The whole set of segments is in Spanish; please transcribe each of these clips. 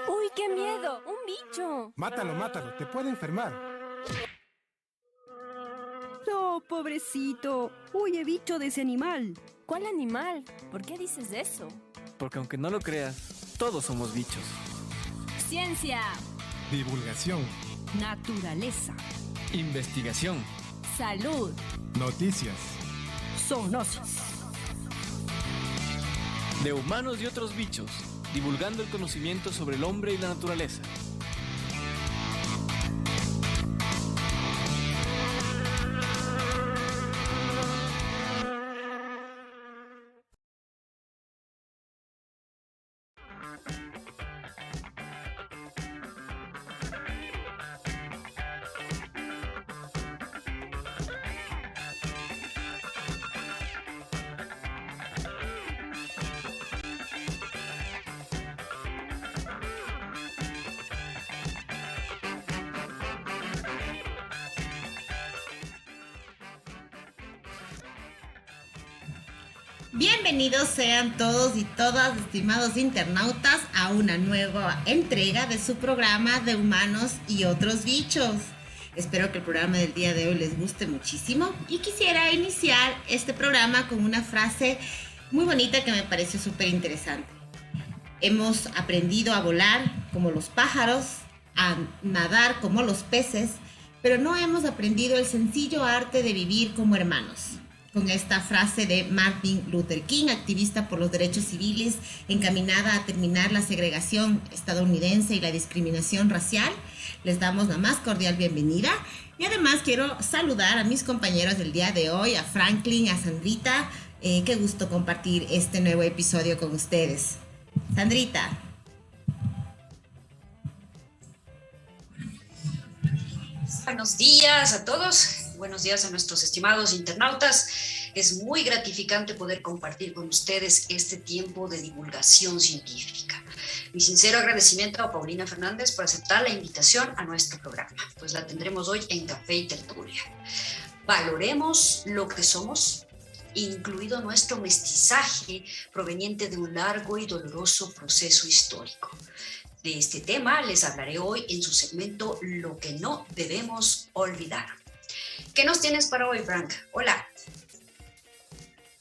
¡Uy, qué miedo! ¡Un bicho! Mátalo, te puede enfermar. No, pobrecito. Huye bicho de ese animal. ¿Cuál animal? ¿Por qué dices eso? Porque aunque no lo creas, todos somos bichos. Ciencia, Divulgación, Naturaleza. Investigación. salud. noticias. Zoonosis. De humanos y otros bichos, divulgando el conocimiento sobre el hombre y la naturaleza. Bienvenidos sean todos y todas, estimados internautas, a una nueva entrega de su programa de humanos y otros bichos. Espero que el programa del día de hoy les guste muchísimo y quisiera iniciar este programa con una frase muy bonita que me pareció súper interesante. Hemos aprendido a volar como los pájaros, a nadar como los peces, pero no hemos aprendido el sencillo arte de vivir como hermanos. Con esta frase de Martin Luther King, activista por los derechos civiles, encaminada a terminar la segregación estadounidense y la discriminación racial, les damos la más cordial bienvenida. Y además quiero saludar a mis compañeros del día de hoy, a Franklin, a Sandrita. Qué gusto compartir este nuevo episodio con ustedes. Sandrita. Buenos días a todos. Buenos días a nuestros estimados internautas. Es muy gratificante poder compartir con ustedes este tiempo de divulgación científica. Mi sincero agradecimiento a Paulina Fernández por aceptar la invitación a nuestro programa, pues la tendremos hoy en Café y Tertulia. Valoremos lo que somos, incluido nuestro mestizaje proveniente de un largo y doloroso proceso histórico. De este tema les hablaré hoy en su segmento Lo que no debemos olvidar. ¿Qué nos tienes para hoy, Frank? Hola.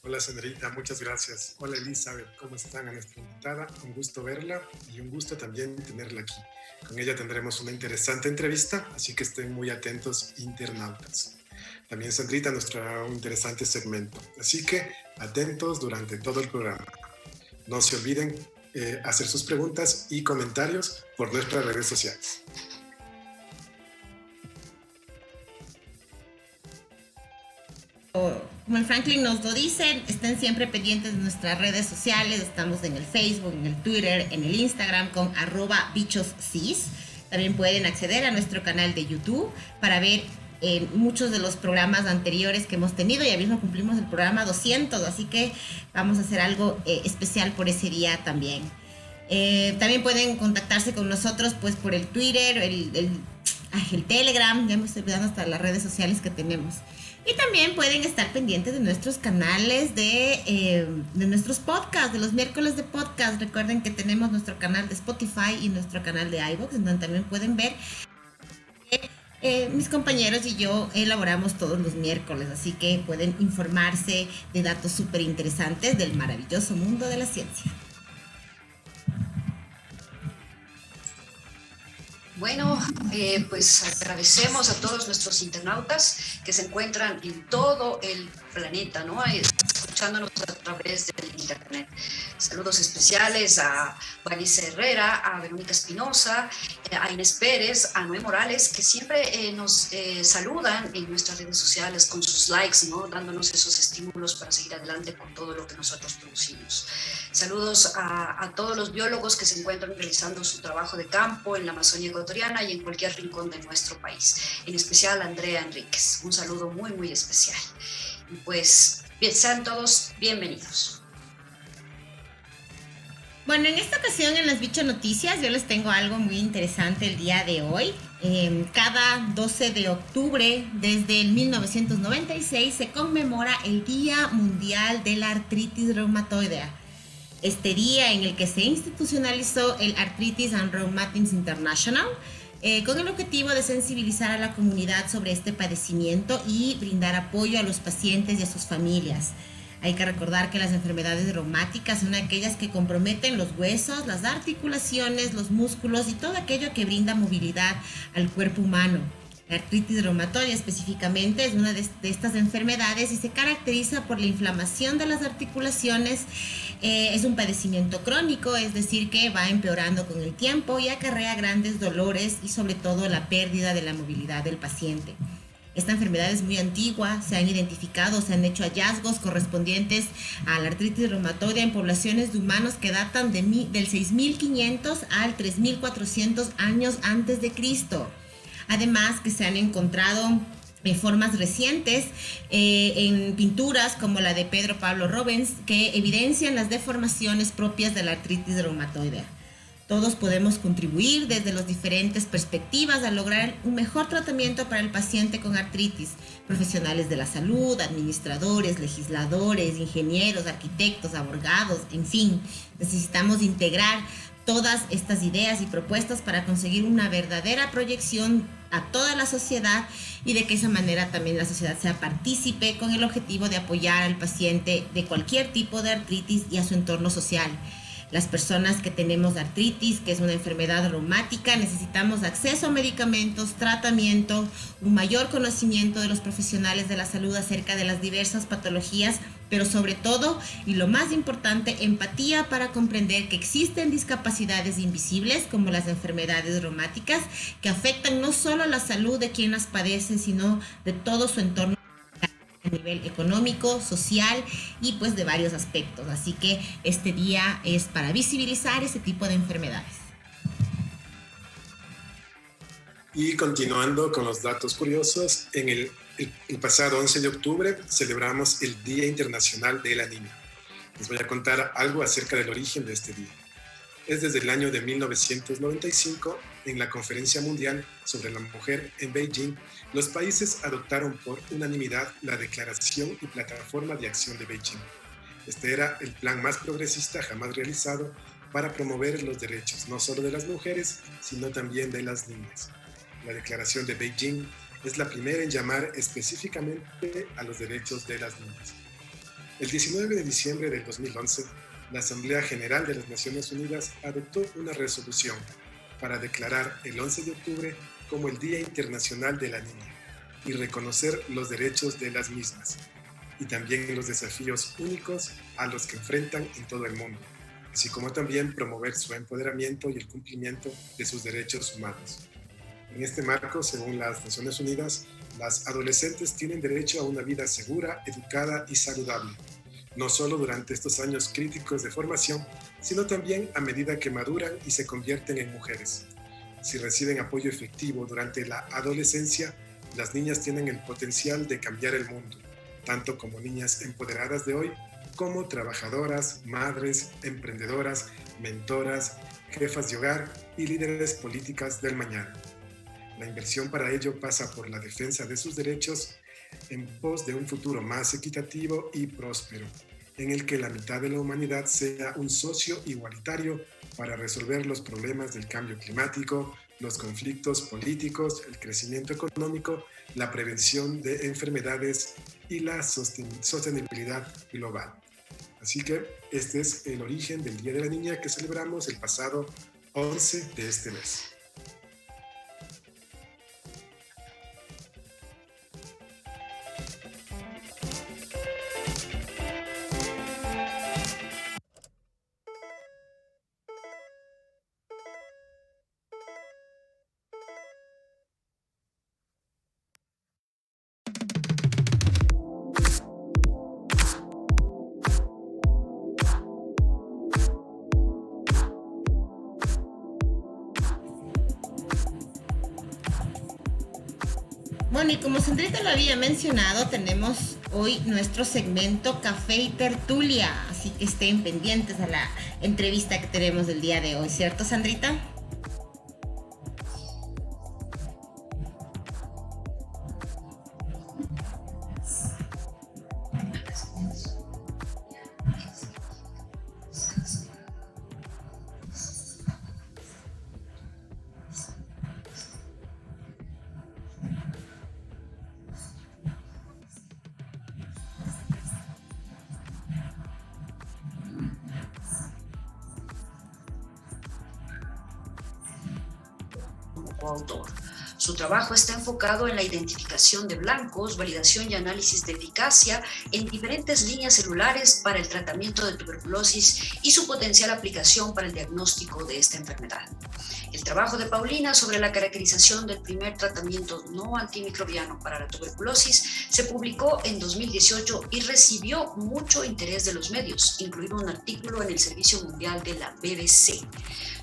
Hola, Sandrita, muchas gracias. Hola, Elizabeth, ¿cómo están? A nuestra invitada, un gusto verla y un gusto también tenerla aquí. Con ella tendremos una interesante entrevista, así que estén muy atentos, internautas. También, Sandrita, nuestro interesante segmento. Así que atentos durante todo el programa. No se olviden hacer sus preguntas y comentarios por nuestras redes sociales. Como el Franklin nos lo dice, estén siempre pendientes de nuestras redes sociales. Estamos en el Facebook, en el Twitter, en el Instagram con @bichoscis. También pueden acceder a nuestro canal de YouTube para ver muchos de los programas anteriores que hemos tenido. Ya mismo cumplimos el programa 200, así que vamos a hacer algo especial por ese día también. También pueden contactarse con nosotros pues por el Twitter, el Telegram, ya me estoy olvidando hasta las redes sociales que tenemos. Y también pueden estar pendientes de nuestros canales de nuestros podcasts, de los miércoles de podcast. Recuerden que tenemos nuestro canal de Spotify y nuestro canal de iVoox, en donde también pueden ver. Mis compañeros y yo elaboramos todos los miércoles, así que pueden informarse de datos súper interesantes del maravilloso mundo de la ciencia. Bueno, pues agradecemos a todos nuestros internautas que se encuentran en todo el planeta, ¿no? Escuchándonos a través del internet. Saludos especiales a Vanessa Herrera, a Verónica Espinosa, a Inés Pérez, a Noé Morales, que siempre nos saludan en nuestras redes sociales con sus likes, ¿no? Dándonos esos estímulos para seguir adelante con todo lo que nosotros producimos. Saludos a todos los biólogos que se encuentran realizando su trabajo de campo en la Amazonía ecuatoriana y en cualquier rincón de nuestro país, en especial a Andrea Enríquez. Un saludo muy, muy especial. Y pues, sean todos bienvenidos. Bueno, en esta ocasión en las Bicho Noticias yo les tengo algo muy interesante el día de hoy. Cada 12 de octubre desde el 1996 se conmemora el Día Mundial de la Artritis Reumatoidea. este día en el que se institucionalizó el Arthritis and Rheumatics International, con el objetivo de sensibilizar a la comunidad sobre este padecimiento y brindar apoyo a los pacientes y a sus familias. Hay que recordar que las enfermedades reumáticas son aquellas que comprometen los huesos, las articulaciones, los músculos y todo aquello que brinda movilidad al cuerpo humano. La artritis reumatoide específicamente es una de estas enfermedades y se caracteriza por la inflamación de las articulaciones. Es un padecimiento crónico, es decir, que va empeorando con el tiempo y acarrea grandes dolores y sobre todo la pérdida de la movilidad del paciente. Esta enfermedad es muy antigua, se han hecho hallazgos correspondientes a la artritis reumatoide en poblaciones de humanos que datan del 6500 al 3400 años antes de Cristo. Además que se han encontrado formas recientes en pinturas como la de Pedro Pablo Rubens que evidencian las deformaciones propias de la artritis reumatoide. Todos podemos contribuir desde las diferentes perspectivas a lograr un mejor tratamiento para el paciente con artritis. Profesionales de la salud, administradores, legisladores, ingenieros, arquitectos, abogados, en fin, necesitamos integrar todas estas ideas y propuestas para conseguir una verdadera proyección a toda la sociedad y de que esa manera también la sociedad sea partícipe con el objetivo de apoyar al paciente de cualquier tipo de artritis y a su entorno social. Las personas que tenemos artritis, que es una enfermedad reumática, necesitamos acceso a medicamentos, tratamiento, un mayor conocimiento de los profesionales de la salud acerca de las diversas patologías, pero sobre todo, y lo más importante, empatía para comprender que existen discapacidades invisibles como las enfermedades reumáticas que afectan no solo la salud de quien las padece, sino de todo su entorno a nivel económico, social y pues de varios aspectos. Así que este día es para visibilizar ese tipo de enfermedades. Y continuando con los datos curiosos, en el pasado 11 de octubre celebramos el Día Internacional de la Niña. Les voy a contar algo acerca del origen de este día. Es desde el año de 1995, en la Conferencia Mundial sobre la Mujer en Beijing, los países adoptaron por unanimidad la Declaración y Plataforma de Acción de Beijing. Este era el plan más progresista jamás realizado para promover los derechos no solo de las mujeres, sino también de las niñas. La Declaración de Beijing es la primera en llamar específicamente a los derechos de las niñas. El 19 de diciembre del 2011, la Asamblea General de las Naciones Unidas adoptó una resolución para declarar el 11 de octubre como el Día Internacional de la Niña y reconocer los derechos de las mismas y también los desafíos únicos a los que enfrentan en todo el mundo, así como también promover su empoderamiento y el cumplimiento de sus derechos humanos. En este marco, según las Naciones Unidas, las adolescentes tienen derecho a una vida segura, educada y saludable, no solo durante estos años críticos de formación, sino también a medida que maduran y se convierten en mujeres. Si reciben apoyo efectivo durante la adolescencia, las niñas tienen el potencial de cambiar el mundo, tanto como niñas empoderadas de hoy, como trabajadoras, madres, emprendedoras, mentoras, jefas de hogar y líderes políticas del mañana. La inversión para ello pasa por la defensa de sus derechos en pos de un futuro más equitativo y próspero, en el que la mitad de la humanidad sea un socio igualitario para resolver los problemas del cambio climático, los conflictos políticos, el crecimiento económico, la prevención de enfermedades y la sostenibilidad global. Así que este es el origen del Día de la Niña que celebramos el pasado 11 de este mes. Bueno, y como Sandrita lo había mencionado, tenemos hoy nuestro segmento Café y Tertulia, así que estén pendientes a la entrevista que tenemos el día de hoy, ¿cierto, Sandrita? coautor. Su trabajo está enfocado en la identificación de blancos, validación y análisis de eficacia en diferentes líneas celulares para el tratamiento de tuberculosis y su potencial aplicación para el diagnóstico de esta enfermedad. El trabajo de Paulina sobre la caracterización del primer tratamiento no antimicrobiano para la tuberculosis se publicó en 2018 y recibió mucho interés de los medios, incluido un artículo en el Servicio Mundial de la BBC.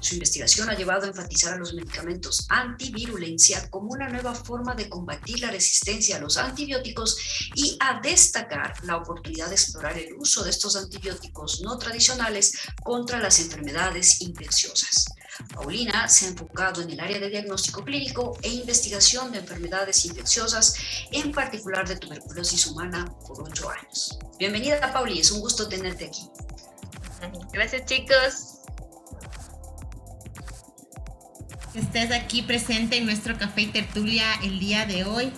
Su investigación ha llevado a enfatizar a los medicamentos antivirulencia como una nueva forma de combatir la resistencia a los antibióticos y a destacar la oportunidad de explorar el uso de estos antibióticos no tradicionales contra las enfermedades infecciosas. Paulina se ha enfocado en el área de diagnóstico clínico e investigación de enfermedades infecciosas, en particular de tuberculosis humana, por 8 años. Bienvenida, Pauli, es un gusto tenerte aquí. Gracias, chicos. Que estés aquí presente en nuestro Café y Tertulia el día de hoy.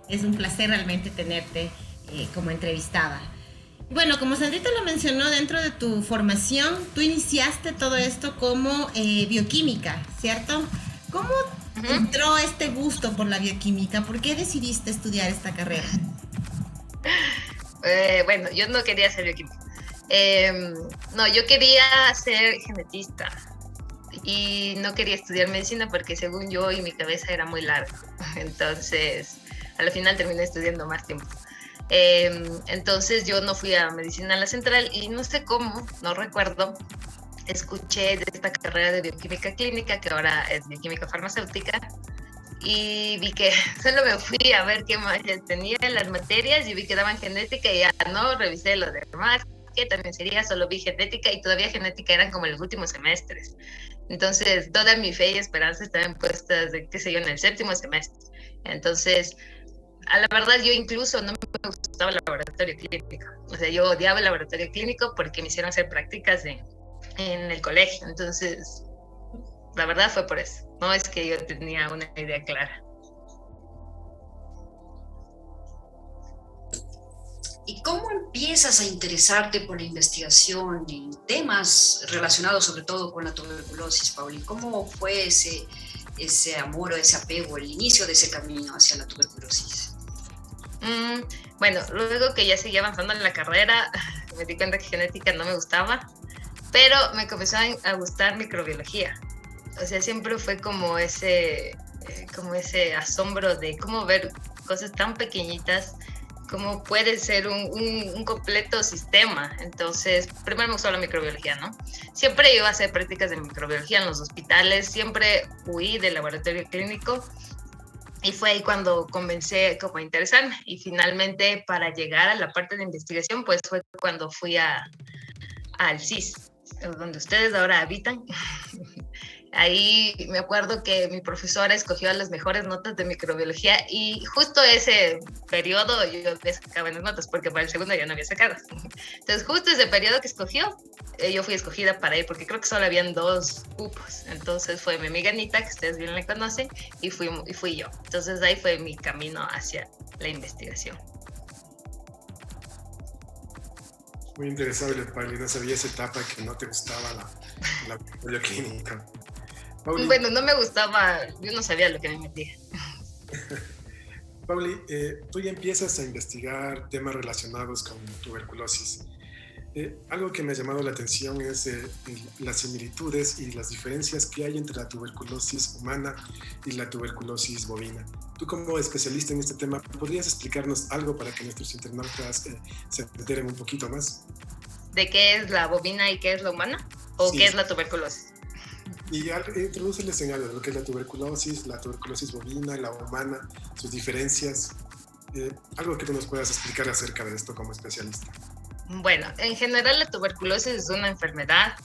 Es un placer realmente tenerte como entrevistada. Bueno, como Sandrita lo mencionó, dentro de tu formación, tú iniciaste todo esto como bioquímica, ¿cierto? ¿Cómo entró este gusto por la bioquímica? ¿Por qué decidiste estudiar esta carrera? Bueno, yo no quería ser bioquímica. No, yo quería ser genetista. Y no quería estudiar medicina porque según yo y mi cabeza era muy largo. Entonces, a la final terminé estudiando más tiempo. Entonces yo no fui a medicina a la central y no sé cómo, no recuerdo, escuché de esta carrera de bioquímica clínica que ahora es bioquímica farmacéutica y vi que solo me fui a ver qué más tenía en las materias y vi que daban genética y ya no revisé lo demás, que también sería, solo vi genética y todavía genética eran como los últimos semestres. Entonces toda mi fe y esperanza estaban puestas, qué sé yo, en el 7º semestre. Entonces, a la verdad, yo incluso no me gustaba el laboratorio clínico. O sea, yo odiaba el laboratorio clínico porque me hicieron hacer prácticas en el colegio. Entonces, la verdad fue por eso. No es que yo tenía una idea clara. ¿Y cómo empiezas a interesarte por la investigación en temas relacionados sobre todo con la tuberculosis, Pauli? ¿Cómo fue ese amor o ese apego, el inicio de ese camino hacia la tuberculosis? Bueno, luego que ya seguía avanzando en la carrera, me di cuenta que genética no me gustaba, pero me comenzó a gustar microbiología. O sea, siempre fue como ese asombro de cómo ver cosas tan pequeñitas, cómo puede ser un completo sistema. Entonces, primero me gustó la microbiología, ¿no? Siempre iba a hacer prácticas de microbiología en los hospitales, siempre huí del laboratorio clínico. Y fue ahí cuando comencé como a interesarme. Y finalmente, para llegar a la parte de investigación, pues fue cuando fui al CIS, donde ustedes ahora habitan. Ahí me acuerdo que mi profesora escogió las mejores notas de microbiología y justo ese periodo yo había sacado buenas notas porque para el segundo ya no había sacado. Entonces justo ese periodo que escogió, yo fui escogida para ir porque creo que solo habían 2 cupos. Entonces fue mi amiga Anita, que ustedes bien la conocen, y fui yo. Entonces ahí fue mi camino hacia la investigación. Muy interesante, Pauli. No sabía esa etapa que no te gustaba la bioclínica. Pauli, bueno, no me gustaba, yo no sabía lo que me metía. Pauli, tú ya empiezas a investigar temas relacionados con tuberculosis. Algo que me ha llamado la atención es las similitudes y las diferencias que hay entre la tuberculosis humana y la tuberculosis bovina. Tú como especialista en este tema, ¿podrías explicarnos algo para que nuestros internautas se enteren un poquito más? ¿De qué es la bovina y qué es la humana? ¿O sí, qué es la tuberculosis? Y introdúceles en algo de lo que es la tuberculosis bovina, la humana, sus diferencias, algo que tú nos puedas explicar acerca de esto como especialista. Bueno, en general la tuberculosis es una enfermedad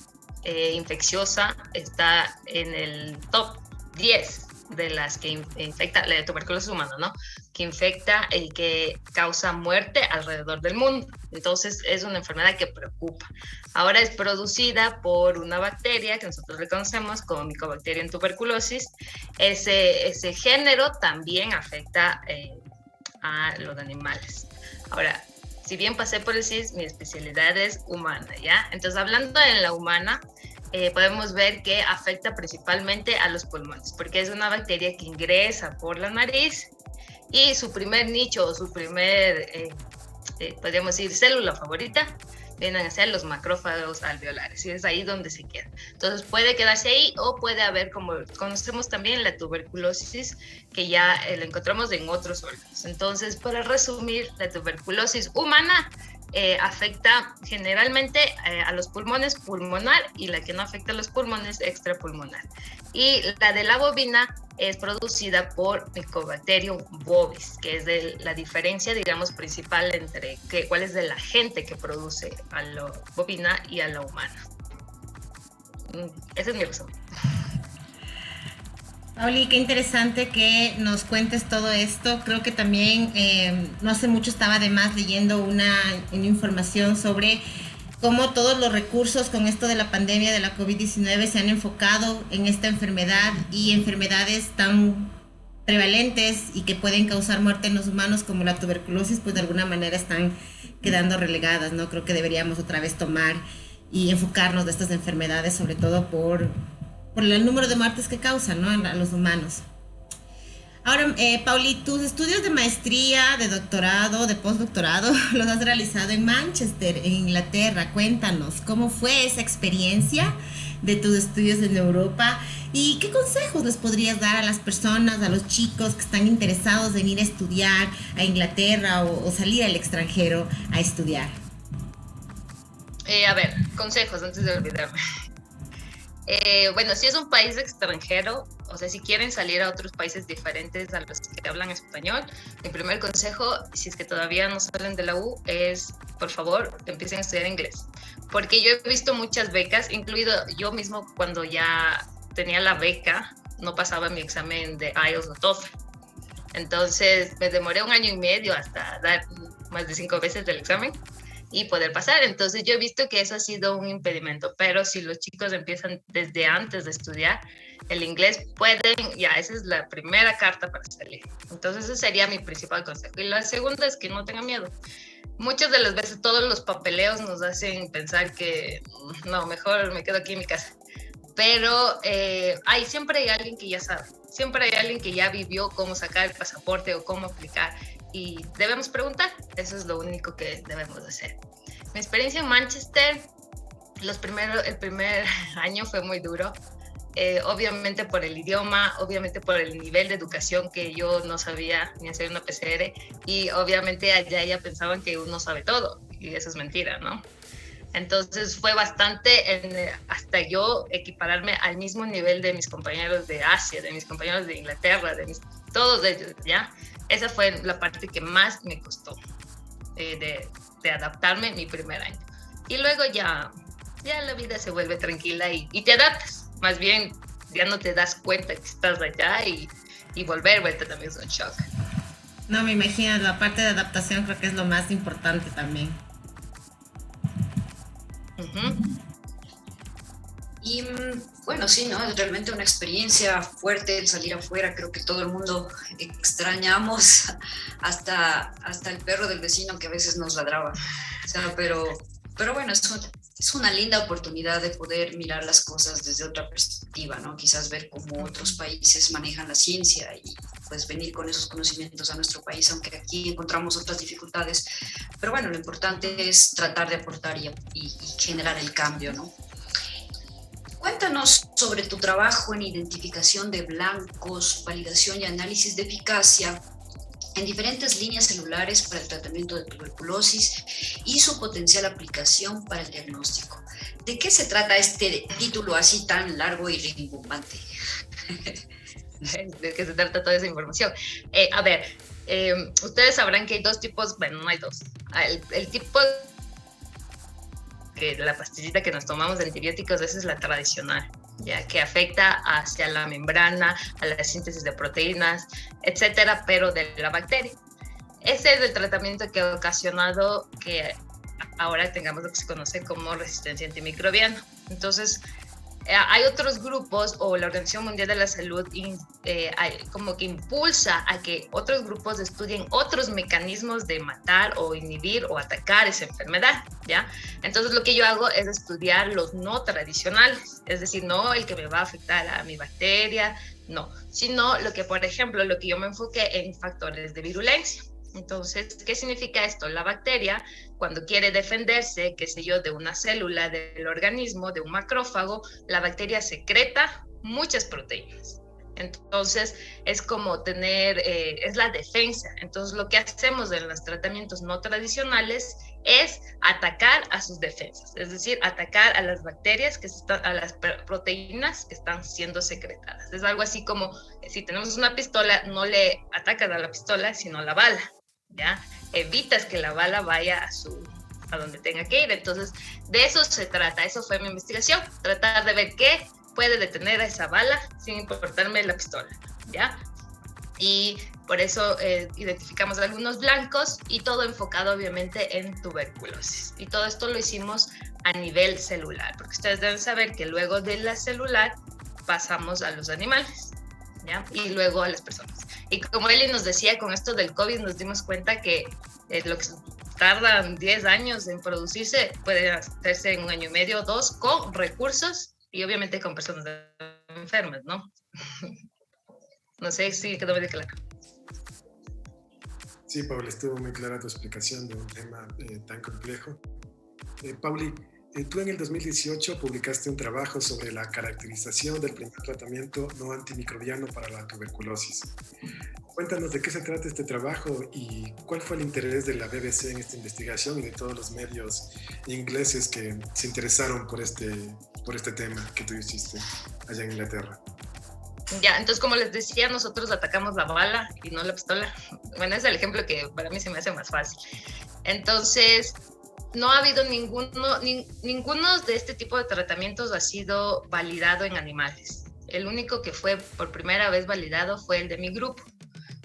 infecciosa, está en el top 10 de las que infecta, la tuberculosis humana, ¿no? Que infecta y que causa muerte alrededor del mundo. Entonces es una enfermedad que preocupa. Ahora es producida por una bacteria que nosotros reconocemos como Mycobacterium tuberculosis. Ese género también afecta a los animales. Ahora, si bien pasé por el CIS, mi especialidad es humana, ¿ya? Entonces, hablando en la humana, podemos ver que afecta principalmente a los pulmones, porque es una bacteria que ingresa por la nariz y su primer nicho o su primer, podríamos decir, célula favorita, vienen a ser los macrófagos alveolares, y es ahí donde se queda. Entonces puede quedarse ahí o puede haber, como conocemos también, la tuberculosis, que ya la encontramos en otros órganos. Entonces, para resumir, la tuberculosis humana afecta generalmente a los pulmones pulmonar, y la que no afecta a los pulmones extrapulmonar. Y la de la bovina es producida por Mycobacterium bovis, que es la diferencia, digamos, principal entre cuál es el agente que produce a la bovina y a la humana. Ese es mi resumen. Pauli, qué interesante que nos cuentes todo esto. Creo que también no hace mucho estaba además leyendo una información sobre cómo todos los recursos con esto de la pandemia de la COVID-19 se han enfocado en esta enfermedad, y enfermedades tan prevalentes y que pueden causar muerte en los humanos como la tuberculosis, pues de alguna manera están quedando relegadas, ¿no? Creo que deberíamos otra vez tomar y enfocarnos de estas enfermedades, sobre todo por el número de muertes que causan, ¿no?, a los humanos. Ahora, Pauli, tus estudios de maestría, de doctorado, de postdoctorado, los has realizado en Manchester, en Inglaterra. Cuéntanos, ¿cómo fue esa experiencia de tus estudios en Europa? ¿Y qué consejos les podrías dar a las personas, a los chicos que están interesados en ir a estudiar a Inglaterra o salir al extranjero a estudiar? A ver, consejos antes de olvidarme. Bueno, si es un país extranjero, o sea, si quieren salir a otros países diferentes a los que hablan español, mi primer consejo, si es que todavía no salen de la U, es, por favor, empiecen a estudiar inglés. Porque yo he visto muchas becas, incluido yo mismo cuando ya tenía la beca, no pasaba mi examen de IELTS o TOEFL. Entonces, me demoré 1 año y medio hasta dar más de 5 veces del examen y poder pasar. Entonces yo he visto que eso ha sido un impedimento, pero si los chicos empiezan desde antes de estudiar el inglés, pueden, ya esa es la primera carta para salir. Entonces ese sería mi principal consejo. Y la segunda es que no tengan miedo. Muchas de las veces todos los papeleos nos hacen pensar que no, mejor me quedo aquí en mi casa. Pero siempre hay alguien que ya sabe, siempre hay alguien que ya vivió cómo sacar el pasaporte o cómo aplicar. Y debemos preguntar, eso es lo único que debemos hacer. Mi experiencia en Manchester, el primer año fue muy duro, obviamente por el idioma, obviamente por el nivel de educación que yo no sabía ni hacer una PCR, y obviamente allá ya pensaban que uno sabe todo, y eso es mentira, ¿no? Entonces fue bastante, hasta yo equipararme al mismo nivel de mis compañeros de Asia, de mis compañeros de Inglaterra, todos ellos, ¿ya? Esa fue la parte que más me costó de adaptarme mi primer año. Y luego ya la vida se vuelve tranquila y te adaptas. Más bien, ya no te das cuenta que estás allá y vuelta también es un shock. No, me imagino, la parte de adaptación creo que es lo más importante también. Y bueno, sí, ¿no? Es realmente una experiencia fuerte el salir afuera. Creo que todo el mundo extrañamos hasta el perro del vecino que a veces nos ladraba. O sea, pero bueno, es una linda oportunidad de poder mirar las cosas desde otra perspectiva, ¿no? Quizás ver cómo otros países manejan la ciencia y pues venir con esos conocimientos a nuestro país, aunque aquí encontramos otras dificultades. Pero bueno, lo importante es tratar de aportar y generar el cambio, ¿no? Cuéntanos sobre tu trabajo en identificación de blancos, validación y análisis de eficacia en diferentes líneas celulares para el tratamiento de tuberculosis y su potencial aplicación para el diagnóstico. ¿De qué se trata este título así tan largo y rimbombante? ¿De qué se trata toda esa información? Ustedes sabrán que hay dos tipos, bueno, no hay dos. El tipo que la pastillita que nos tomamos de antibióticos, esa es la tradicional, ya que afecta hacia la membrana, a la síntesis de proteínas, etcétera, pero de la bacteria. Ese es el tratamiento que ha ocasionado que ahora tengamos lo que se conoce como resistencia antimicrobiana. Entonces, hay otros grupos, o la Organización Mundial de la Salud como que impulsa a que otros grupos estudien otros mecanismos de matar o inhibir o atacar esa enfermedad, ¿ya? Entonces lo que yo hago es estudiar los no tradicionales, es decir, no el que me va a afectar a mi bacteria, no, sino lo que, por ejemplo, lo que yo me enfoqué en factores de virulencia. Entonces, ¿qué significa esto? La bacteria, cuando quiere defenderse, qué sé yo, de una célula del organismo, de un macrófago, la bacteria secreta muchas proteínas. Entonces, es como tener, es la defensa. Entonces, lo que hacemos en los tratamientos no tradicionales es atacar a sus defensas, es decir, atacar a las bacterias, a las proteínas que están siendo secretadas. Es algo así como, si tenemos una pistola, no le atacas a la pistola, sino a la bala, ¿ya? Evitas que la bala vaya a donde tenga que ir. Entonces, de eso se trata. Eso fue mi investigación, tratar de ver qué puede detener a esa bala sin importarme la pistola, ¿ya? Y por eso identificamos algunos blancos y todo enfocado obviamente en tuberculosis. Y todo esto lo hicimos a nivel celular, porque ustedes deben saber que luego de la celular pasamos a los animales, ¿ya? Y luego a las personas. Y como Eli nos decía, con esto del COVID nos dimos cuenta que lo que tardan 10 años en producirse puede hacerse en 1 año y medio o 2 con recursos y obviamente con personas enfermas, ¿no? No sé si quedó muy claro. Sí, Pauli, estuvo muy clara tu explicación de un tema tan complejo. Pauli, tú en el 2018 publicaste un trabajo sobre la caracterización del primer tratamiento no antimicrobiano para la tuberculosis. Cuéntanos de qué se trata este trabajo y cuál fue el interés de la BBC en esta investigación y de todos los medios ingleses que se interesaron por este tema que tú hiciste allá en Inglaterra. Ya, entonces como les decía, nosotros atacamos la bala y no la pistola. Bueno, es el ejemplo que para mí se me hace más fácil. Entonces, no ha habido ninguno de este tipo de tratamientos ha sido validado en animales. El único que fue por primera vez validado fue el de mi grupo.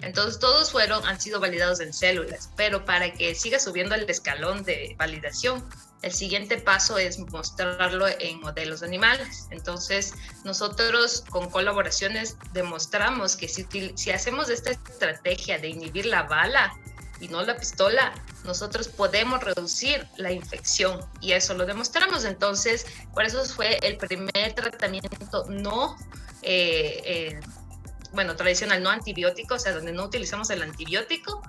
Entonces, todos han sido validados en células, pero para que siga subiendo el escalón de validación, el siguiente paso es mostrarlo en modelos animales. Entonces, nosotros con colaboraciones demostramos que si hacemos esta estrategia de inhibir la bala y no la pistola, nosotros podemos reducir la infección y eso lo demostramos. Entonces, por eso fue el primer tratamiento tradicional, no antibiótico, o sea, donde no utilizamos el antibiótico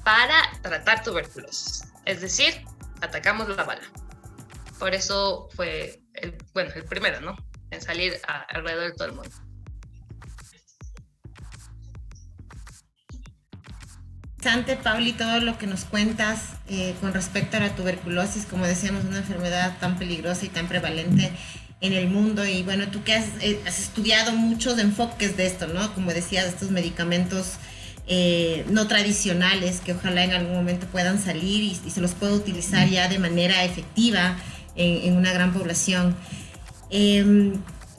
para tratar tuberculosis. Es decir, atacamos la bala. Por eso fue el primero, ¿no? En salir alrededor de todo el mundo. Interesante, Pauli, todo lo que nos cuentas con respecto a la tuberculosis, como decíamos, una enfermedad tan peligrosa y tan prevalente en el mundo. Y bueno, tú que has estudiado muchos enfoques de esto, ¿no? Como decías, estos medicamentos no tradicionales que ojalá en algún momento puedan salir y se los pueda utilizar ya de manera efectiva en una gran población.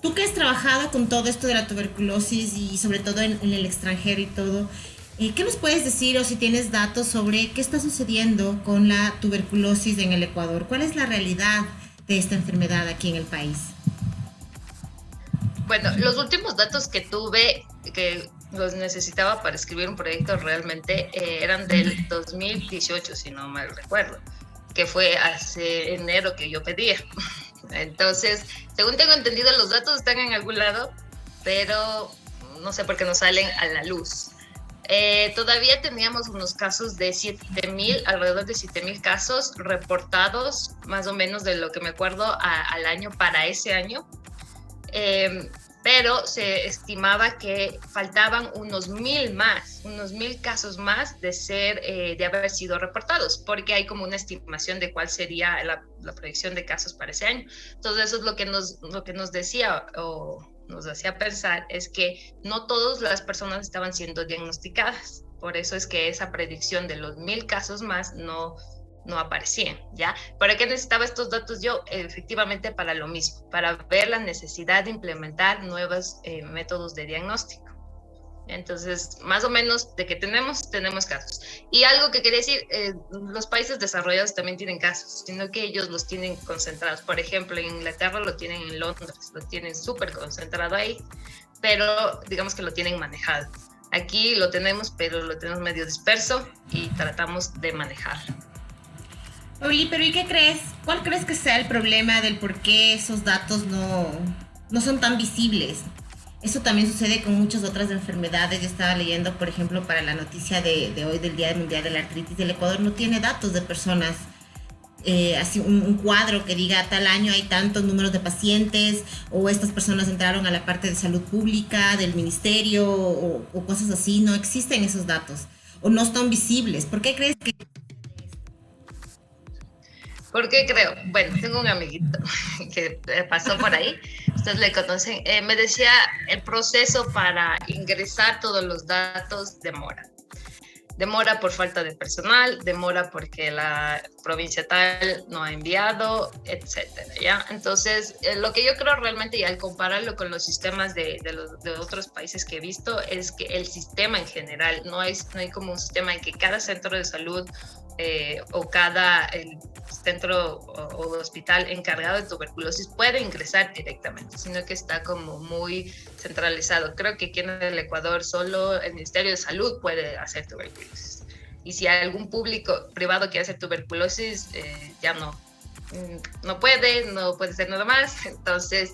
Tú que has trabajado con todo esto de la tuberculosis y sobre todo en el extranjero y todo, ¿qué nos puedes decir o si tienes datos sobre qué está sucediendo con la tuberculosis en el Ecuador? ¿Cuál es la realidad de esta enfermedad aquí en el país? Bueno, los últimos datos que tuve, que los necesitaba para escribir un proyecto realmente, eran del 2018, si no mal recuerdo, que fue hace enero que yo pedía. Entonces, según tengo entendido, los datos están en algún lado, pero no sé por qué no salen a la luz. Todavía teníamos unos casos de 7,000, alrededor de 7,000 casos reportados, más o menos de lo que me acuerdo al año para ese año. Pero se estimaba que faltaban unos 1,000 casos más de haber sido reportados, porque hay como una estimación de cuál sería la proyección de casos para ese año. Entonces eso es lo que nos decía o nos hacía pensar, es que no todas las personas estaban siendo diagnosticadas. Por eso es que esa predicción de los 1,000 casos más no aparecían, ¿ya? ¿Para qué necesitaba estos datos yo? Efectivamente para lo mismo, para ver la necesidad de implementar nuevos métodos de diagnóstico. Entonces, más o menos de que tenemos casos. Y algo que quería decir, los países desarrollados también tienen casos, sino que ellos los tienen concentrados. Por ejemplo, en Inglaterra lo tienen en Londres, lo tienen súper concentrado ahí, pero digamos que lo tienen manejado. Aquí lo tenemos, pero lo tenemos medio disperso y tratamos de manejarlo. Pauli, pero ¿y qué crees? ¿Cuál crees que sea el problema del por qué esos datos no son tan visibles? Eso también sucede con muchas otras enfermedades. Yo estaba leyendo, por ejemplo, para la noticia de hoy del Día Mundial de la Artritis, del Ecuador no tiene datos de personas, así un cuadro que diga tal año hay tantos números de pacientes, o estas personas entraron a la parte de salud pública, del ministerio, o cosas así. No existen esos datos, o no están visibles. ¿Por qué crees que...? ¿Por qué creo? Bueno, tengo un amiguito que pasó por ahí, ustedes le conocen, me decía, el proceso para ingresar todos los datos demora. Demora por falta de personal, demora porque la provincia tal no ha enviado, etcétera, ¿ya? Entonces, lo que yo creo realmente, y al compararlo con los sistemas de otros países que he visto, es que el sistema en general, no hay como un sistema en que cada centro de salud o cada centro o hospital encargado de tuberculosis puede ingresar directamente, sino que está como muy centralizado. Creo que aquí en el Ecuador solo el Ministerio de Salud puede hacer tuberculosis. Y si hay algún público privado que hace tuberculosis, ya no puede ser nada más. Entonces,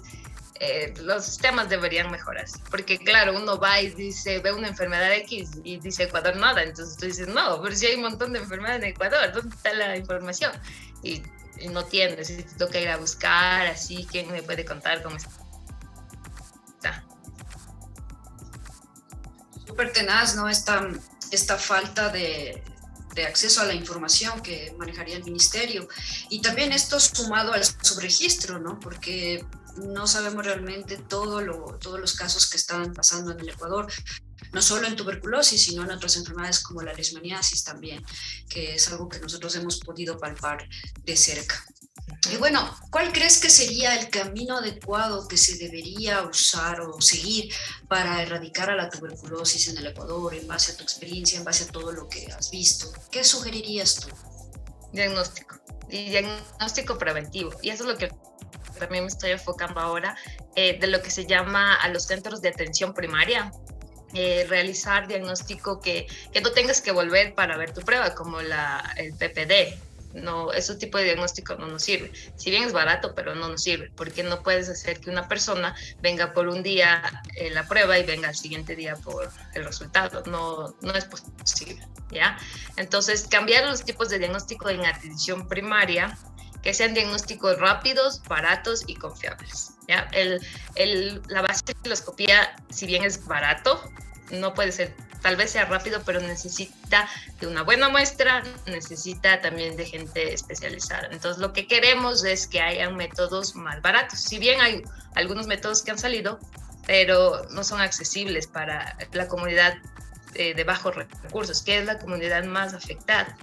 los sistemas deberían mejorarse, porque claro, uno va y dice, ve una enfermedad X y dice Ecuador nada, entonces tú dices, no, pero si hay un montón de enfermedades en Ecuador, ¿dónde está la información? Y no tienes, y te toca ir a buscar, así, ¿quién me puede contar cómo está? Súper tenaz, ¿no? Esta falta de acceso a la información que manejaría el ministerio. Y también esto sumado al subregistro, ¿no? Porque no sabemos realmente todos los casos que están pasando en el Ecuador, no solo en tuberculosis, sino en otras enfermedades como la leishmaniasis también, que es algo que nosotros hemos podido palpar de cerca. Y bueno, ¿cuál crees que sería el camino adecuado que se debería usar o seguir para erradicar a la tuberculosis en el Ecuador, en base a tu experiencia, en base a todo lo que has visto? ¿Qué sugerirías tú? Diagnóstico, y diagnóstico preventivo, y eso es lo que también me estoy enfocando ahora, de lo que se llama a los centros de atención primaria, realizar diagnóstico que no tengas que volver para ver tu prueba, como el PPD. No, ese tipo de diagnóstico no nos sirve. Si bien es barato, pero no nos sirve, porque no puedes hacer que una persona venga por un día la prueba y venga al siguiente día por el resultado. No es posible, ¿ya? Entonces, cambiar los tipos de diagnóstico en atención primaria, que sean diagnósticos rápidos, baratos y confiables, ¿ya? La vaciloscopía, si bien es barato, no puede ser, tal vez sea rápido, pero necesita de una buena muestra, necesita también de gente especializada. Entonces, lo que queremos es que hayan métodos más baratos. Si bien hay algunos métodos que han salido, pero no son accesibles para la comunidad de bajos recursos, que es la comunidad más afectada.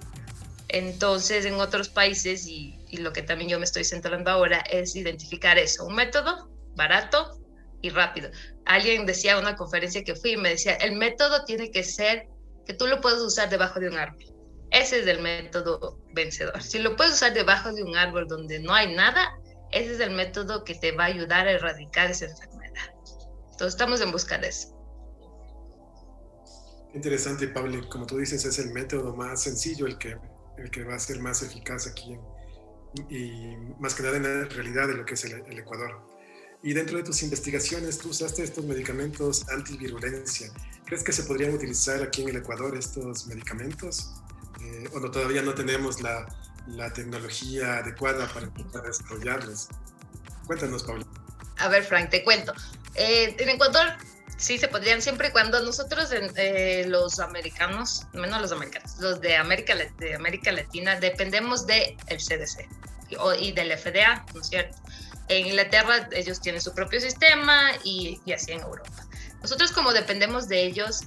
Entonces, en otros países, y lo que también yo me estoy centrando ahora, es identificar eso, un método barato y rápido. Alguien decía en una conferencia que fui, me decía, el método tiene que ser que tú lo puedas usar debajo de un árbol. Ese es el método vencedor. Si lo puedes usar debajo de un árbol donde no hay nada, ese es el método que te va a ayudar a erradicar esa enfermedad. Entonces, estamos en busca de eso. Interesante, Pablo. Como tú dices, es el método más sencillo, el que va a ser más eficaz aquí y más que nada en la realidad de lo que es el Ecuador. Y dentro de tus investigaciones, tú usaste estos medicamentos antivirulencia. ¿Crees que se podrían utilizar aquí en el Ecuador estos medicamentos? ¿O todavía no tenemos la tecnología adecuada para desarrollarlos? Cuéntanos, Paula. A ver, Frank, te cuento. En Ecuador sí se podrían, siempre y cuando nosotros, los americanos, menos los americanos, los de América Latina, dependemos del CDC y del FDA, ¿no es cierto? En Inglaterra ellos tienen su propio sistema y así en Europa. Nosotros, como dependemos de ellos,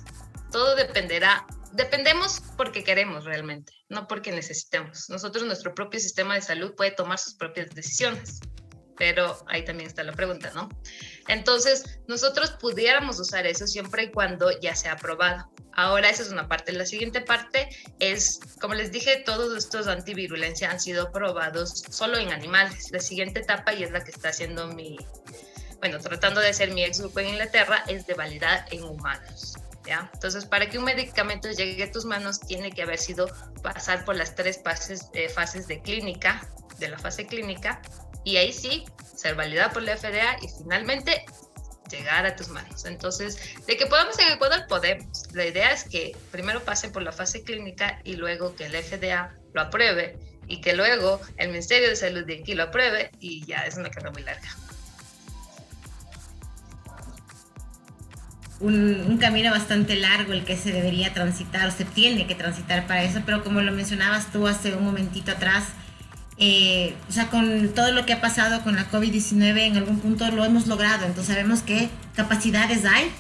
todo dependemos porque queremos realmente, no porque necesitemos. Nosotros, nuestro propio sistema de salud puede tomar sus propias decisiones, pero ahí también está la pregunta, ¿no? Entonces, nosotros pudiéramos usar eso siempre y cuando ya sea aprobado. Ahora, esa es una parte. La siguiente parte es, como les dije, todos estos antivirulencia han sido probados solo en animales. La siguiente etapa, y es la que está haciendo tratando de hacer mi ex grupo en Inglaterra, es de validar en humanos. ¿ya? Entonces, para que un medicamento llegue a tus manos, tiene que haber sido pasar por las 3 fases de clínica, de la fase clínica, y ahí sí, ser validada por la FDA y finalmente llegar a tus manos. Entonces, de que podamos en Ecuador, podemos. La idea es que primero pasen por la fase clínica y luego que la FDA lo apruebe y que luego el Ministerio de Salud de aquí lo apruebe y ya es una carrera muy larga. Un camino bastante largo el que se debería transitar, o se tiene que transitar para eso, pero como lo mencionabas tú hace un momentito atrás, o sea, con todo lo que ha pasado con la COVID-19, en algún punto lo hemos logrado, entonces sabemos que capacidades hay,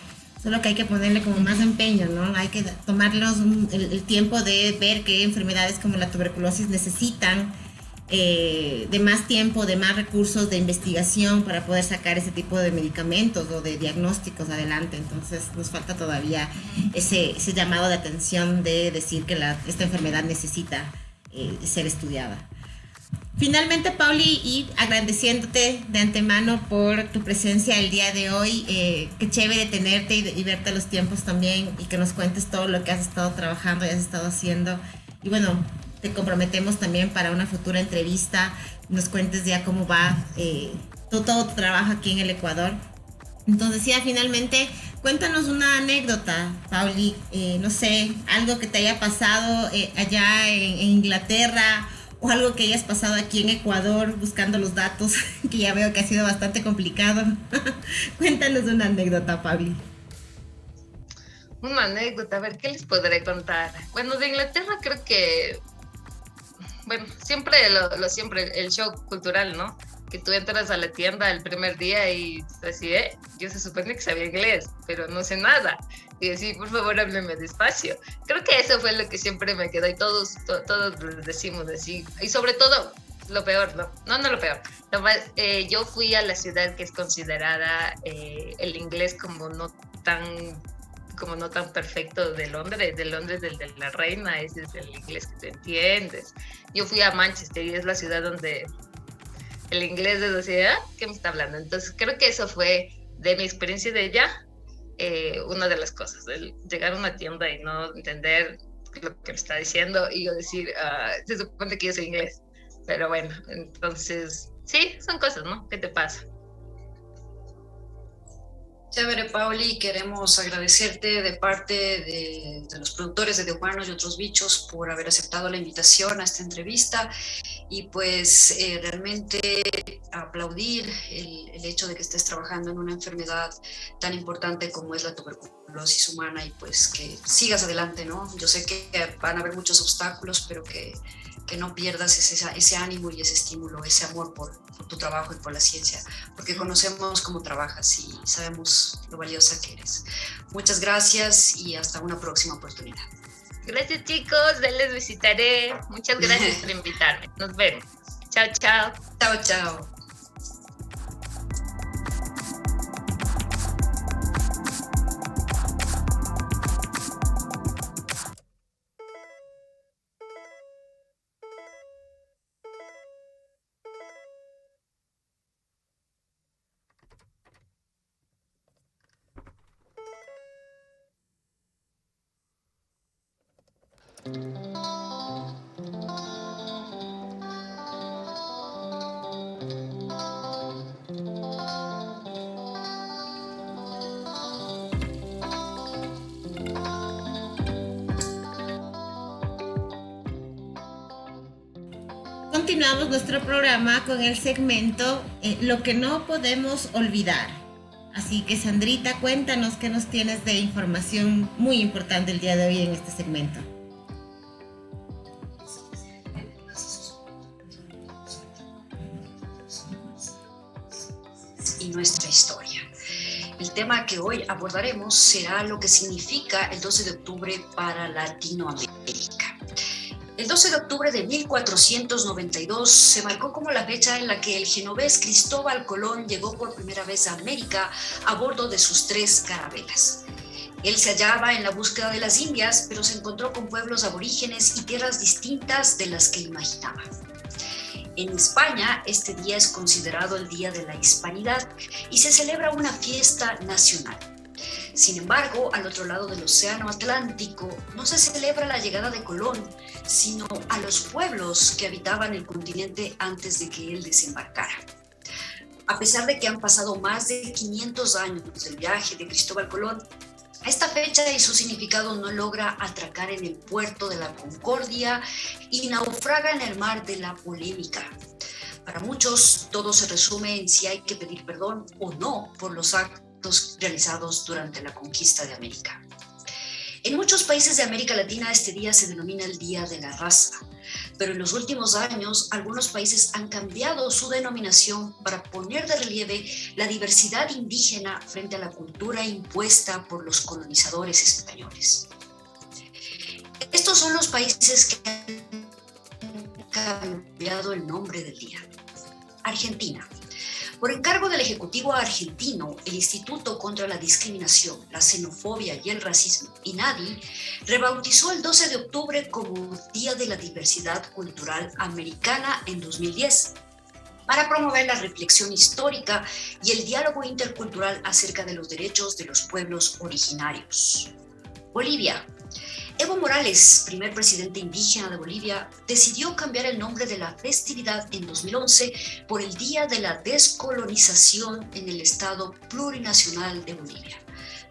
solo que hay que ponerle como más empeño, ¿no? Hay que tomarlos el tiempo de ver qué enfermedades como la tuberculosis necesitan de más tiempo, de más recursos de investigación para poder sacar ese tipo de medicamentos o de diagnósticos adelante. Entonces nos falta todavía ese llamado de atención de decir que esta enfermedad necesita ser estudiada. Finalmente, Pauli, y agradeciéndote de antemano por tu presencia el día de hoy, qué chévere tenerte y verte a los tiempos también y que nos cuentes todo lo que has estado trabajando y has estado haciendo. Y bueno, te comprometemos también para una futura entrevista, nos cuentes ya cómo va todo tu trabajo aquí en el Ecuador. Entonces, ya finalmente, cuéntanos una anécdota, Pauli, no sé, algo que te haya pasado allá en Inglaterra, o algo que hayas pasado aquí en Ecuador buscando los datos, que ya veo que ha sido bastante complicado. Cuéntanos una anécdota, Pauli. Una anécdota, a ver, ¿qué les podré contar? Bueno, de Inglaterra creo que, bueno, siempre siempre el shock cultural, ¿no? Que tú entras a la tienda el primer día y así, yo se supone que sabía inglés, pero no sé nada. Y decir, por favor, hábleme despacio. Creo que eso fue lo que siempre me quedó y todos decimos así. Y sobre todo, lo peor, no lo peor. Yo fui a la ciudad que es considerada el inglés como no tan perfecto de Londres del de la reina, ese es el inglés que te entiendes. Yo fui a Manchester y es la ciudad donde el inglés es así, ¿qué me está hablando? Entonces creo que eso fue de mi experiencia de allá, una de las cosas, el llegar a una tienda y no entender lo que me está diciendo y yo decir, se supone que yo soy inglés, pero bueno, entonces sí, son cosas, ¿no? ¿Qué te pasa? Chévere, Pauli, queremos agradecerte de parte de los productores de Humanos y Otros Bichos por haber aceptado la invitación a esta entrevista y pues realmente aplaudir el hecho de que estés trabajando en una enfermedad tan importante como es la tuberculosis humana y pues que sigas adelante, ¿no? Yo sé que van a haber muchos obstáculos, pero que no pierdas ese ánimo y ese estímulo, ese amor por tu trabajo y por la ciencia, porque conocemos cómo trabajas y sabemos lo valiosa que eres. Muchas gracias y hasta una próxima oportunidad. Gracias, chicos, les visitaré. Muchas gracias por invitarme. Nos vemos. Chao, chao. Chao, chao. Continuamos nuestro programa con el segmento Lo que no podemos olvidar. Así que Sandrita, cuéntanos qué nos tienes de información muy importante el día de hoy en este segmento. Y nuestra historia. El tema que hoy abordaremos será lo que significa el 12 de octubre para Latinoamérica. El 12 de octubre de 1492 se marcó como la fecha en la que el genovés Cristóbal Colón llegó por primera vez a América a bordo de sus 3 carabelas. Él se hallaba en la búsqueda de las Indias, pero se encontró con pueblos aborígenes y tierras distintas de las que imaginaba. En España, este día es considerado el Día de la Hispanidad y se celebra una fiesta nacional. Sin embargo, al otro lado del Océano Atlántico no se celebra la llegada de Colón, sino a los pueblos que habitaban el continente antes de que él desembarcara. A pesar de que han pasado más de 500 años del viaje de Cristóbal Colón, esta fecha y su significado no logra atracar en el puerto de la Concordia y naufraga en el mar de la polémica. Para muchos, todo se resume en si hay que pedir perdón o no por los actos realizados durante la conquista de América. En muchos países de América Latina este día se denomina el Día de la Raza, pero en los últimos años algunos países han cambiado su denominación para poner de relieve la diversidad indígena frente a la cultura impuesta por los colonizadores españoles. Estos son los países que han cambiado el nombre del día. Argentina. Por encargo del Ejecutivo argentino, el Instituto contra la Discriminación, la Xenofobia y el Racismo, INADI, rebautizó el 12 de octubre como Día de la Diversidad Cultural Americana en 2010, para promover la reflexión histórica y el diálogo intercultural acerca de los derechos de los pueblos originarios. Bolivia. Evo Morales, primer presidente indígena de Bolivia, decidió cambiar el nombre de la festividad en 2011 por el Día de la Descolonización en el Estado Plurinacional de Bolivia.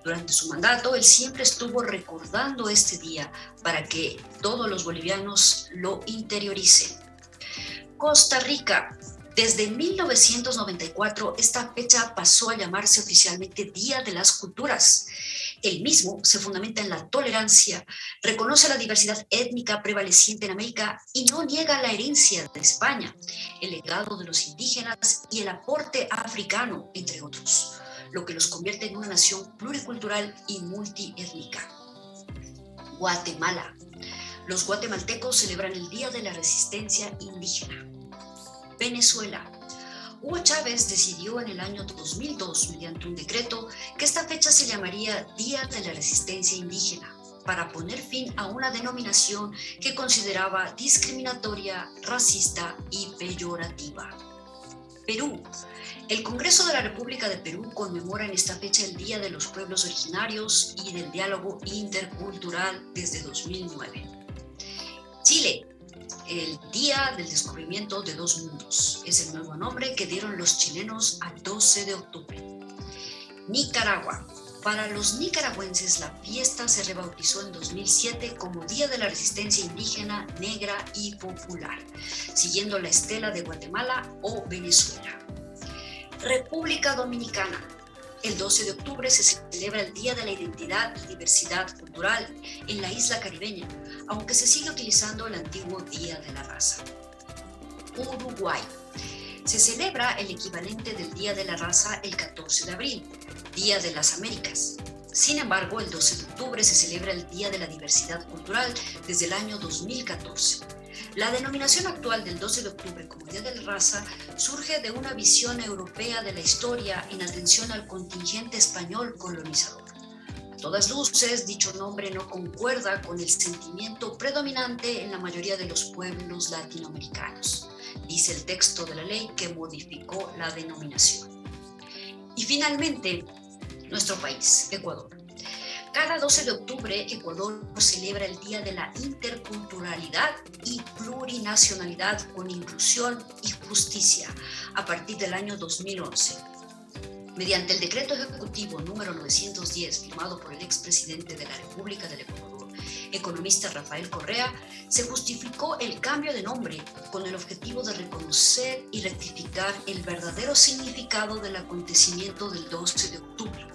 Durante su mandato, él siempre estuvo recordando este día para que todos los bolivianos lo interioricen. Costa Rica. Desde 1994, esta fecha pasó a llamarse oficialmente Día de las Culturas. El mismo se fundamenta en la tolerancia, reconoce la diversidad étnica prevaleciente en América y no niega la herencia de España, el legado de los indígenas y el aporte africano, entre otros, lo que los convierte en una nación pluricultural y multiétnica. Guatemala. Los guatemaltecos celebran el Día de la Resistencia Indígena. Venezuela. Hugo Chávez decidió en el año 2002, mediante un decreto, que esta fecha se llamaría Día de la Resistencia Indígena, para poner fin a una denominación que consideraba discriminatoria, racista y peyorativa. Perú. El Congreso de la República de Perú conmemora en esta fecha el Día de los Pueblos Originarios y del Diálogo Intercultural desde 2009. Chile. El Día del Descubrimiento de Dos Mundos es el nuevo nombre que dieron los chilenos al 12 de octubre. Nicaragua. Para los nicaragüenses, la fiesta se rebautizó en 2007 como Día de la Resistencia Indígena, Negra y Popular, siguiendo la estela de Guatemala o Venezuela. República Dominicana. El 12 de octubre se celebra el Día de la Identidad y Diversidad Cultural en la isla caribeña, aunque se sigue utilizando el antiguo Día de la Raza. Uruguay. Se celebra el equivalente del Día de la Raza el 14 de abril, Día de las Américas. Sin embargo, el 12 de octubre se celebra el Día de la Diversidad Cultural desde el año 2014. La denominación actual del 12 de octubre como Día de la Raza surge de una visión europea de la historia en atención al contingente español colonizador. A todas luces, dicho nombre no concuerda con el sentimiento predominante en la mayoría de los pueblos latinoamericanos, dice el texto de la ley que modificó la denominación. Y finalmente, nuestro país, Ecuador. Cada 12 de octubre, Ecuador celebra el Día de la Interculturalidad y Plurinacionalidad con Inclusión y Justicia a partir del año 2011. Mediante el decreto ejecutivo número 910, firmado por el expresidente de la República del Ecuador, economista Rafael Correa, se justificó el cambio de nombre con el objetivo de reconocer y rectificar el verdadero significado del acontecimiento del 12 de octubre.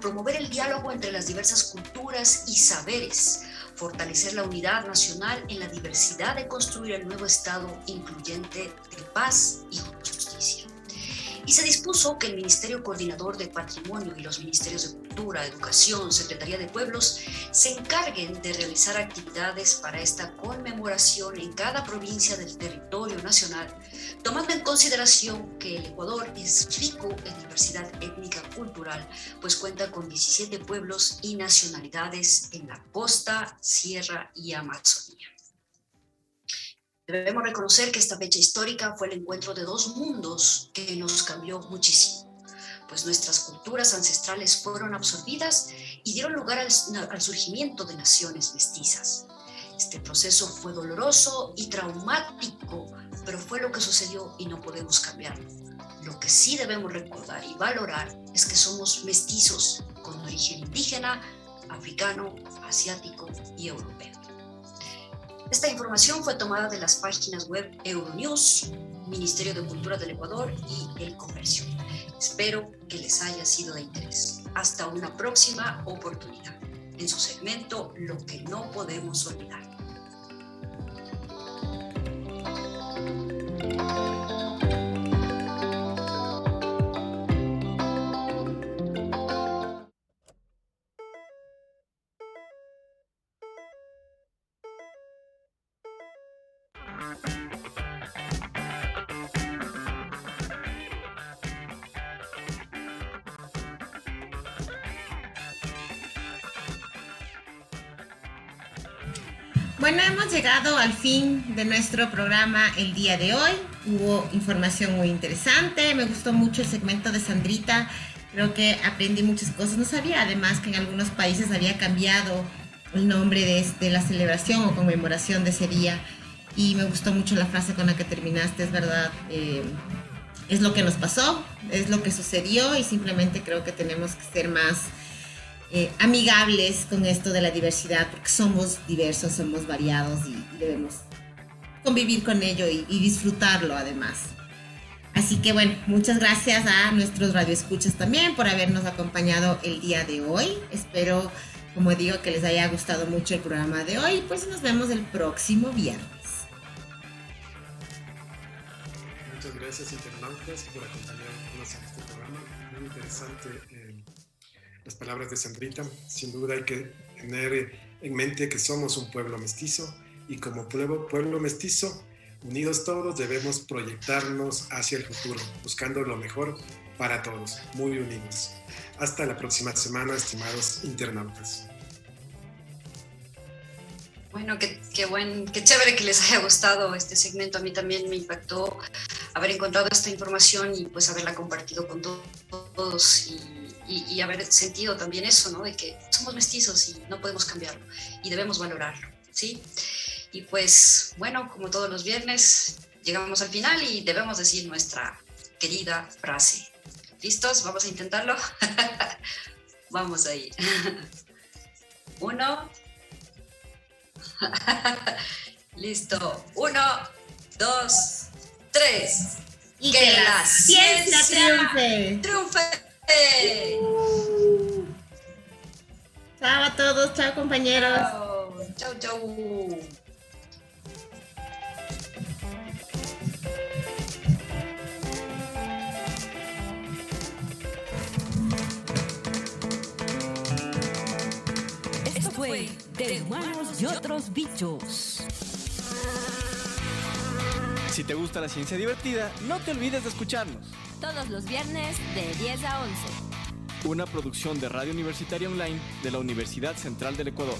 Promover el diálogo entre las diversas culturas y saberes, fortalecer la unidad nacional en la diversidad de construir el nuevo Estado incluyente de paz y justicia. Y se dispuso que el Ministerio Coordinador de Patrimonio y los Ministerios de Cultura, Educación, Secretaría de Pueblos se encarguen de realizar actividades para esta conmemoración en cada provincia del territorio nacional, tomando en consideración que el Ecuador es rico en diversidad étnica cultural, pues cuenta con 17 pueblos y nacionalidades en la costa, sierra y Amazonía. Debemos reconocer que esta fecha histórica fue el encuentro de dos mundos que nos cambió muchísimo. pues nuestras culturas ancestrales fueron absorbidas y dieron lugar al surgimiento de naciones mestizas. Este proceso fue doloroso y traumático, pero fue lo que sucedió y no podemos cambiarlo. Lo que sí debemos recordar y valorar es que somos mestizos con origen indígena, africano, asiático y europeo. Esta información fue tomada de las páginas web Euronews, Ministerio de Cultura del Ecuador y El Comercio. Espero que les haya sido de interés. Hasta una próxima oportunidad en su segmento Lo que no podemos olvidar. Bueno, hemos llegado al fin de nuestro programa el día de hoy. Hubo información muy interesante. Me gustó mucho el segmento de Sandrita. Creo que aprendí muchas cosas. No sabía además que en algunos países había cambiado el nombre de la celebración o conmemoración de ese día. Y me gustó mucho la frase con la que terminaste, es verdad. Es lo que nos pasó, es lo que sucedió y simplemente creo que tenemos que ser más amigables con esto de la diversidad, porque somos diversos, somos variados y debemos convivir con ello y disfrutarlo además. Así que bueno, muchas gracias a nuestros radioescuchas también por habernos acompañado el día de hoy. Espero, como digo, que les haya gustado mucho el programa de hoy. Pues nos vemos el próximo viernes. Muchas gracias, internautas, por acompañarnos en este programa. Muy interesante las palabras de Sandrita. Sin duda hay que tener en mente que somos un pueblo mestizo y como pueblo mestizo, unidos todos, debemos proyectarnos hacia el futuro, buscando lo mejor para todos, muy unidos. Hasta la próxima semana, estimados internautas. Bueno, qué chévere que les haya gustado este segmento. A mí también me impactó haber encontrado esta información y pues haberla compartido con todos y haber sentido también eso, ¿no? De que somos mestizos y no podemos cambiarlo y debemos valorarlo, ¿sí? Y pues, bueno, como todos los viernes, llegamos al final y debemos decir nuestra querida frase. ¿Listos? ¿Vamos a intentarlo? Vamos ahí. 1. Listo. 1, 2, 3. Y que la ciencia triunfe. Chao a todos, chao compañeros. Chao, chao. Esto fue De Humanos y Otros Bichos. Si te gusta la ciencia divertida, no te olvides de escucharnos. Todos los viernes de 10 a 11. Una producción de Radio Universitaria Online de la Universidad Central del Ecuador.